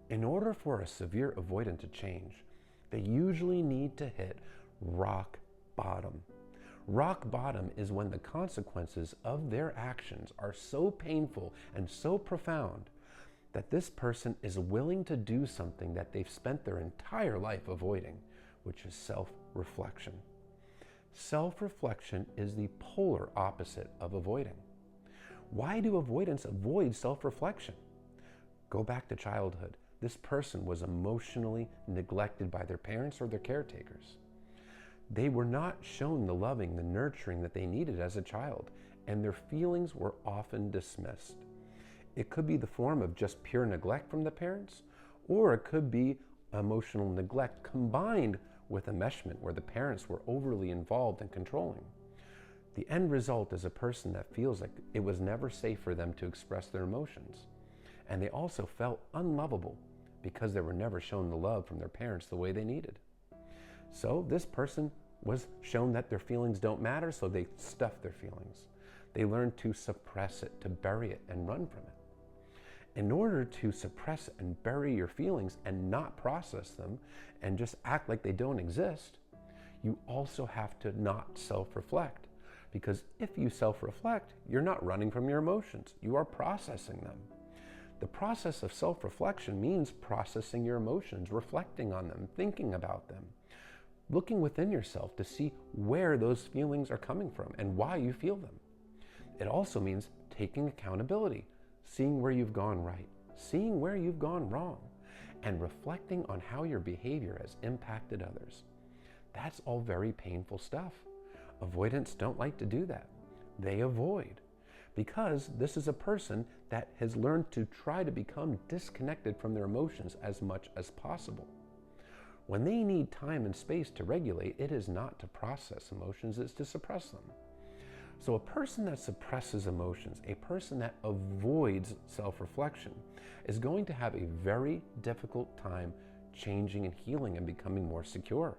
In order for a severe avoidant to change, they usually need to hit rock bottom. Rock bottom is when the consequences of their actions are so painful and so profound that this person is willing to do something that they've spent their entire life avoiding, which is self-reflection. Self-reflection is the polar opposite of avoiding. Why do avoidants avoid self-reflection? Go back to childhood. This person was emotionally neglected by their parents or their caretakers. They were not shown the loving, the nurturing that they needed as a child, and their feelings were often dismissed. It could be the form of just pure neglect from the parents, or it could be emotional neglect combined with enmeshment where the parents were overly involved and controlling. The end result is a person that feels like it was never safe for them to express their emotions. And they also felt unlovable because they were never shown the love from their parents the way they needed. So this person was shown that their feelings don't matter, so they stuff their feelings. They learned to suppress it, to bury it, and run from it. In order to suppress and bury your feelings and not process them and just act like they don't exist, you also have to not self-reflect. Because if you self-reflect, you're not running from your emotions, you are processing them. The process of self-reflection means processing your emotions, reflecting on them, thinking about them, looking within yourself to see where those feelings are coming from and why you feel them. It also means taking accountability, seeing where you've gone right, seeing where you've gone wrong, and reflecting on how your behavior has impacted others. That's all very painful stuff. Avoidants don't like to do that. They avoid. Because this is a person that has learned to try to become disconnected from their emotions as much as possible. When they need time and space to regulate, it is not to process emotions, it's to suppress them. So a person that suppresses emotions, a person that avoids self-reflection, is going to have a very difficult time changing and healing and becoming more secure.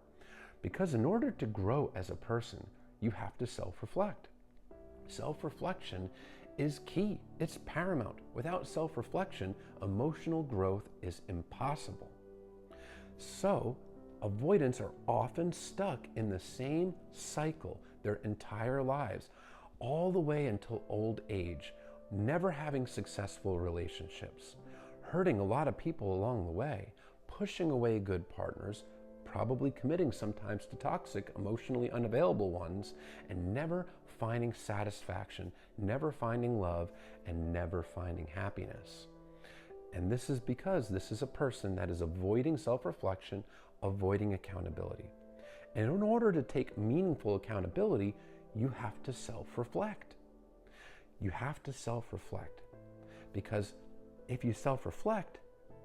Because in order to grow as a person, you have to self-reflect. Self-reflection is key. It's paramount. Without self-reflection, emotional growth is impossible. So, avoidants are often stuck in the same cycle their entire lives, all the way until old age, never having successful relationships, hurting a lot of people along the way, pushing away good partners, probably committing sometimes to toxic, emotionally unavailable ones, and never finding satisfaction, never finding love, and never finding happiness. And this is because this is a person that is avoiding self-reflection, avoiding accountability. And in order to take meaningful accountability, you have to self-reflect. You have to self-reflect. Because if you self-reflect,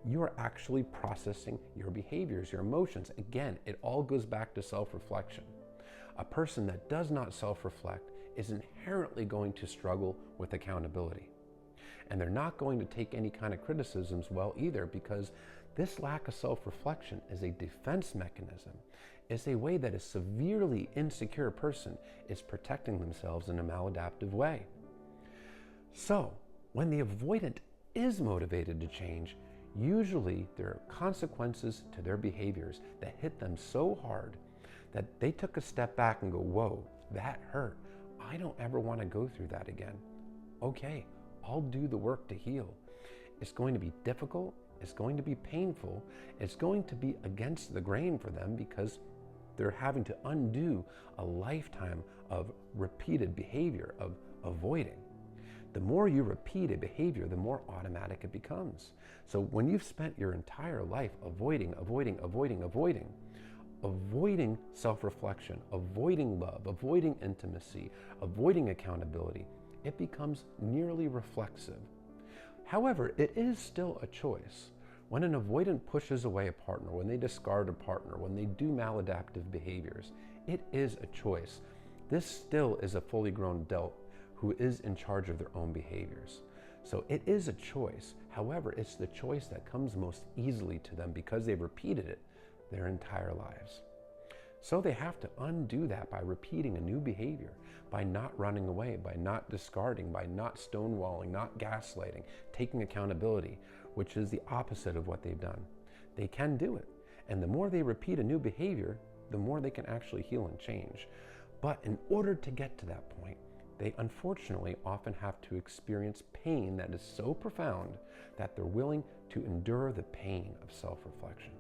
you are actually processing your behaviors, your emotions. Again, it all goes back to self-reflection. A person that does not self-reflect is inherently going to struggle with accountability. And they're not going to take any kind of criticisms well either, because this lack of self-reflection is a defense mechanism. It's a way that a severely insecure person is protecting themselves in a maladaptive way. So, when the avoidant is motivated to change, usually there are consequences to their behaviors that hit them so hard that they took a step back and go, whoa, that hurt. I don't ever want to go through that again. Okay, I'll do the work to heal. It's going to be difficult. It's going to be painful. It's going to be against the grain for them because they're having to undo a lifetime of repeated behavior of avoiding. The more you repeat a behavior, the more automatic it becomes. So when you've spent your entire life avoiding self-reflection, avoiding love, avoiding intimacy, avoiding accountability, it becomes nearly reflexive. However, it is still a choice. When an avoidant pushes away a partner, when they discard a partner, when they do maladaptive behaviors, it is a choice. This still is a fully grown adult who is in charge of their own behaviors. So it is a choice. However, it's the choice that comes most easily to them because they've repeated it their entire lives. So they have to undo that by repeating a new behavior, by not running away, by not discarding, by not stonewalling, not gaslighting, taking accountability, which is the opposite of what they've done. They can do it. And the more they repeat a new behavior, the more they can actually heal and change. But in order to get to that point, they unfortunately often have to experience pain that is so profound that they're willing to endure the pain of self-reflection.